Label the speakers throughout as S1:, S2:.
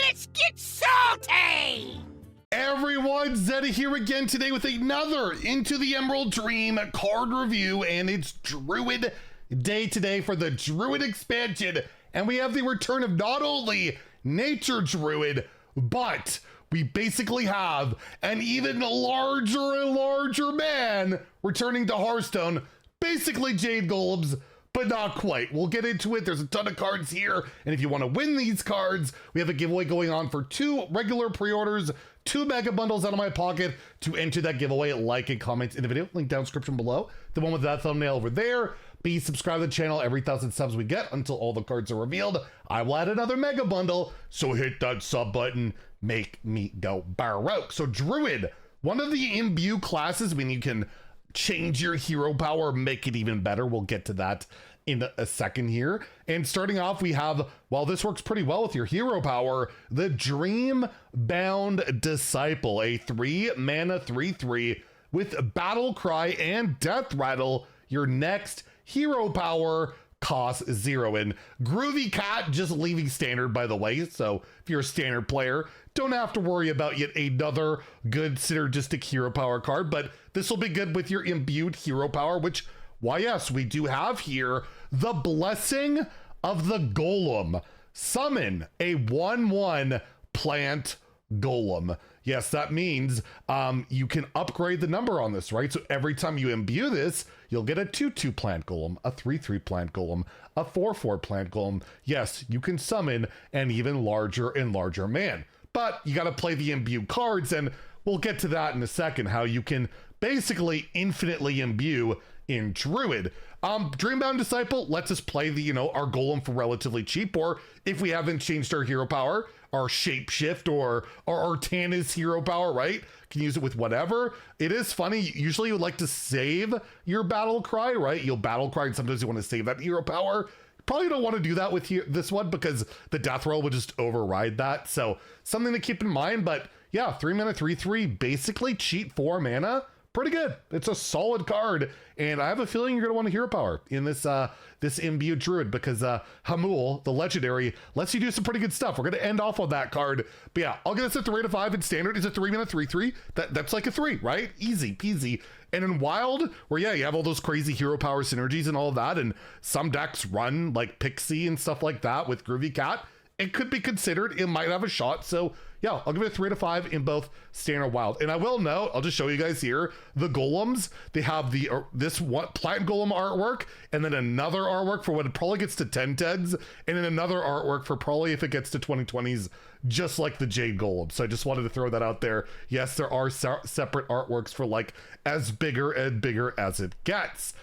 S1: Let's get salty!
S2: Everyone, Zeddy here again today with another Into the Emerald Dream card review, and it's Druid Day today for the Druid expansion, and we have the return of not only Nature Druid, but we basically have an even larger and larger man returning to Hearthstone, basically Jade Golems, but not quite. We'll get into it. There's a ton of cards here, and if you want to win these cards, we have a giveaway going on for 2 regular pre-orders, 2 mega bundles out of my pocket. To enter that giveaway, like and comment in the video, link down description below, the one with that thumbnail over there. Be subscribe to the channel. Every 1,000 subs we get until all the cards are revealed, I will add another mega bundle, so hit that sub button, make me go baroque. So Druid, one of the imbue classes when you can change your hero power, make it even better. We'll get to that in a second here. And starting off, we have, well, this works pretty well with your hero power, the Dreambound Disciple, a 3-mana 3/3 with Battle Cry and Death Rattle. Your next hero power costs 0. And Groovy Cat just leaving standard, by the way. So if you're a standard player, don't have to worry about yet another good synergistic hero power card, but this will be good with your imbued hero power, which, why yes, we do have here the Blessing of the Golem. Summon a 1/1 plant golem. Yes, that means you can upgrade the number on this, right? So every time you imbue this, you'll get a 2/2 plant golem, a 3/3 plant golem, a 4/4 plant golem. Yes, you can summon an even larger and larger man, but you got to play the imbue cards, and we'll get to that in a second, how you can basically infinitely imbue in Druid. Dreambound Disciple lets us play the, our golem for relatively cheap, or if we haven't changed our hero power, our shapeshift or our Artana's hero power, right? Can use it with whatever. It is funny, usually you like to save your battle cry, right? You'll battle cry and sometimes you want to save that hero power. Probably don't want to do that with this one because the death roll would just override that. So something to keep in mind, but yeah, 3-mana 3/3, basically cheat 4 mana. Pretty good. It's a solid card, and I have a feeling you're going to want a hero power in this this imbued Druid because Hamuul, the legendary, lets you do some pretty good stuff. We're going to end off on that card, but yeah, I'll get this at the rate of 5 in standard. It's a 3-mana 3/3. That's like a 3, right? Easy peasy. And in Wild, where yeah, you have all those crazy hero power synergies and all of that, and some decks run like Pixie and stuff like that with Groovy Cat, it could be considered. It might have a shot. So yeah, I'll give it a 3 to 5 in both standard Wild. And I will note, I'll just show you guys here, the golems, they have the this one plant golem artwork, and then another artwork for when it probably gets to 10/10s, and then another artwork for probably if it gets to 20/20s, just like the Jade Golem. So I just wanted to throw that out there. Yes, there are separate artworks for like as bigger and bigger as it gets.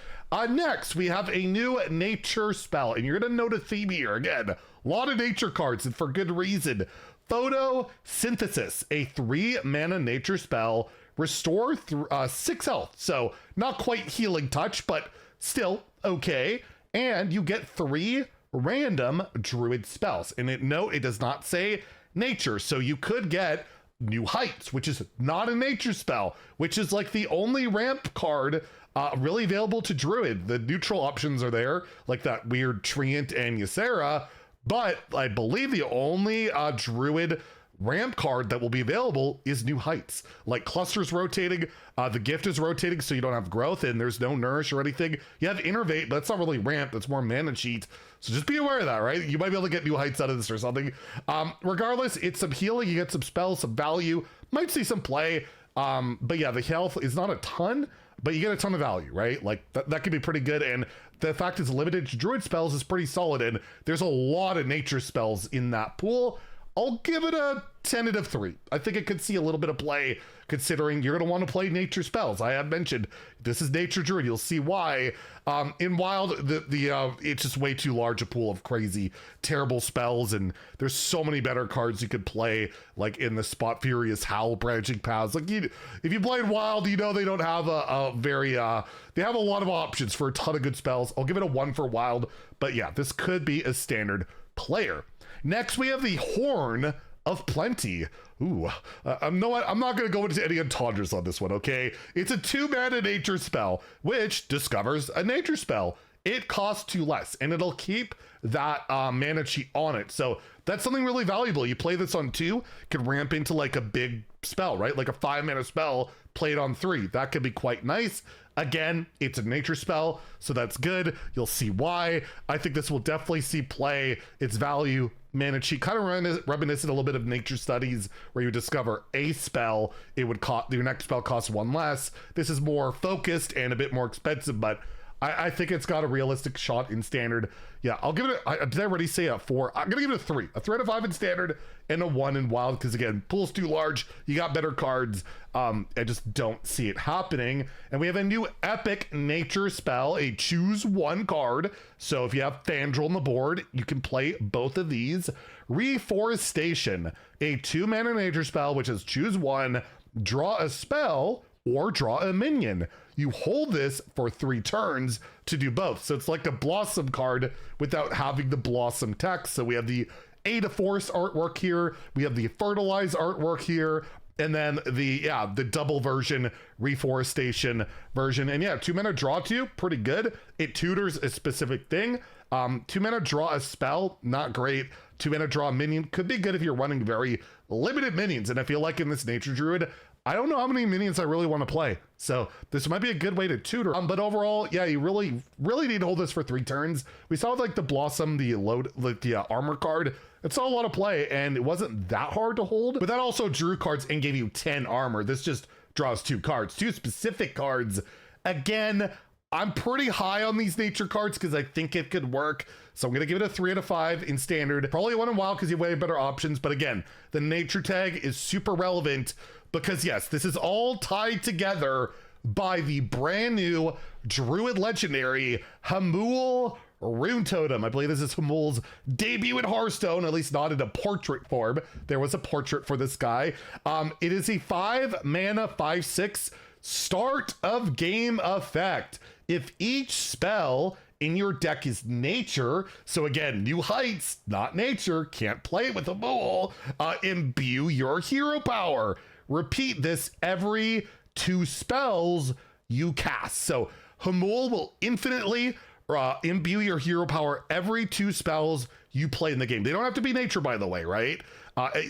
S2: Next, we have a new nature spell, and you're going to note a theme here. Again, a lot of nature cards, and for good reason. Photosynthesis, a 3-mana nature spell, restore 6 health. So not quite healing touch, but still okay. And you get 3 random Druid spells. And note, it does not say nature. So you could get New Heights, which is not a nature spell, which is like the only ramp card really available to Druid. The neutral options are there, like that weird Treant and Ysera, but I believe the only Druid ramp card that will be available is New Heights. Like Cluster's rotating, the Gift is rotating, so you don't have growth, and there's no Nourish or anything. You have Innervate, but that's not really ramp, that's more mana cheat. So just be aware of that, right? You might be able to get New Heights out of this or something. Regardless, it's some healing, you get some spells, some value, might see some play. But yeah, the health is not a ton, but you get a ton of value, right? Like that could be pretty good, and the fact it's limited to Druid spells is pretty solid, and there's a lot of nature spells in that pool. I'll give it a tentative 3. I think it could see a little bit of play, considering you're going to want to play nature spells. I have mentioned this is nature Druid. You'll see why. In Wild, it's just way too large a pool of crazy, terrible spells, and there's so many better cards you could play, like in the Spot Furious Howl branching paths. Like if you play in Wild, they don't have a very they have a lot of options for a ton of good spells. I'll give it a 1 for Wild, but yeah, this could be a standard player. Next, we have the Horn of Plenty. Ooh, I'm not going to go into any entendres on this one, okay? It's a 2-mana nature spell, which discovers a nature spell. it costs 2 less, and it'll keep that mana cheat on it. So that's something really valuable. You play this on 2, can ramp into like a big spell, right? Like a 5 mana spell played on 3. That could be quite nice. Again, it's a nature spell, so that's good. You'll see why. I think this will definitely see play. Its value, mana cheat, kind of reminiscent a little bit of nature studies, where you discover a spell, it would cost, your next spell costs 1 less. This is more focused and a bit more expensive, but I think it's got a realistic shot in standard. Yeah, I'll give it did I already say a 4? I'm gonna give it a 3. A 3 out of 5 in standard and a 1 in wild, because again, pool's too large, you got better cards. I just don't see it happening. And we have a new epic nature spell, a choose 1 card. So if you have Fandral on the board, you can play both of these. Reforestation, a 2 mana nature spell, which is choose 1, draw a spell, or draw a minion. You hold this for 3 turns to do both. So it's like a Blossom card without having the Blossom text. So we have the Aid of Forest artwork here. We have the Fertilize artwork here. And then the double version, Reforestation version. And yeah, 2 mana draw 2, pretty good. It tutors a specific thing. 2 mana draw a spell, not great. 2 mana draw a minion, could be good if you're running very limited minions. And I feel like in this Nature Druid, I don't know how many minions I really want to play. So this might be a good way to tutor. But overall, yeah, you really need to hold this for 3 turns. We saw like the Blossom, the armor card. It saw a lot of play and it wasn't that hard to hold. But that also drew cards and gave you 10 armor. This just draws 2 cards, 2 specific cards. Again, I'm pretty high on these nature cards because I think it could work. So I'm going to give it a 3 out of 5 in standard. Probably 1 in wild because you have way better options. But again, the nature tag is super relevant because yes, this is all tied together by the brand new Druid legendary Hamuul Runetotem. I believe this is Hamuul's debut in Hearthstone, at least not in a portrait form. There was a portrait for this guy. It is a 5 mana 5/6 start of game effect. If each spell in your deck is nature, so again, new heights, not nature, can't play it with Hamuul, imbue your hero power. Repeat this every 2 spells you cast. So Hamuul will infinitely imbue your hero power every 2 spells you play in the game. They don't have to be nature, by the way, right?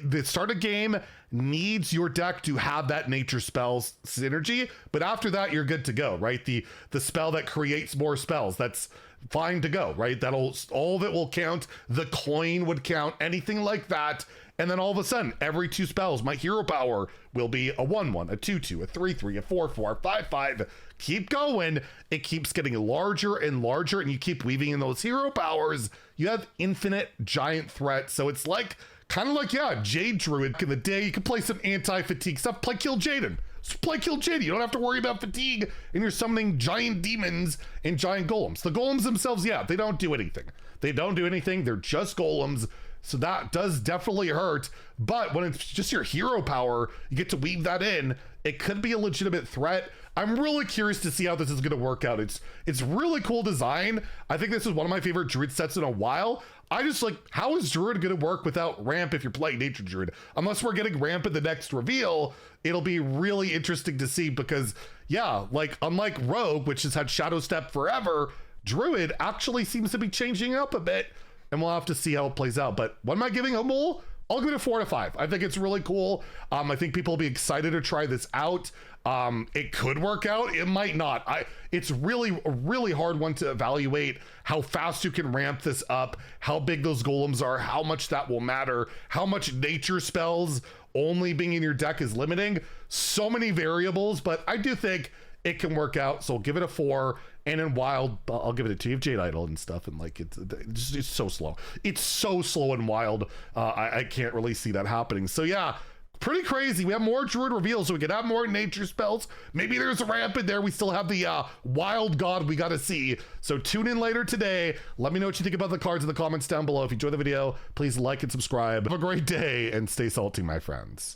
S2: The start of game needs your deck to have that nature spells synergy, but after that, you're good to go, right? The spell that creates more spells, that's fine to go, right? All of it will count. The coin would count, anything like that. And then all of a sudden, every 2 spells, my hero power will be a 1/1, a 2/2, a 3/3, a 4/4, a 5/5. Keep going. It keeps getting larger and larger, and you keep weaving in those hero powers. You have infinite giant threats. So it's like, kind of like, yeah, Jade Druid in the day. You can play some anti-fatigue stuff. Play Kill Jaden. Just play Kill Jaden. You don't have to worry about fatigue, and you're summoning giant demons and giant golems. The golems themselves, yeah, they don't do anything. They don't do anything. They're just golems. So that does definitely hurt, but when it's just your hero power, you get to weave that in. It could be a legitimate threat. I'm really curious to see how this is going to work out. It's really cool design. I think this is one of my favorite Druid sets in a while. I just like, how is Druid going to work without ramp if you're playing Nature Druid? Unless we're getting ramp in the next reveal, it'll be really interesting to see because, yeah, like unlike Rogue, which has had Shadow Step forever, Druid actually seems to be changing up a bit. And we'll have to see how it plays out. But what am I giving Hamuul? I'll give it a 4 out of 5. I think it's really cool. I think people will be excited to try this out. It could work out. It might not. It's really a really hard one to evaluate how fast you can ramp this up, how big those golems are, how much that will matter, how much nature spells only being in your deck is limiting. So many variables, but I do think it can work out. So I'll give it a 4. And in wild, I'll give it a 2. You have Jade Idol and stuff, and like it's so slow. It's so slow and wild. I can't really see that happening. So yeah, pretty crazy. We have more Druid reveals, so we can have more nature spells. Maybe there's a ramp in there. We still have the wild god we got to see. So tune in later today. Let me know what you think about the cards in the comments down below. If you enjoyed the video, please like and subscribe. Have a great day and stay salty, my friends.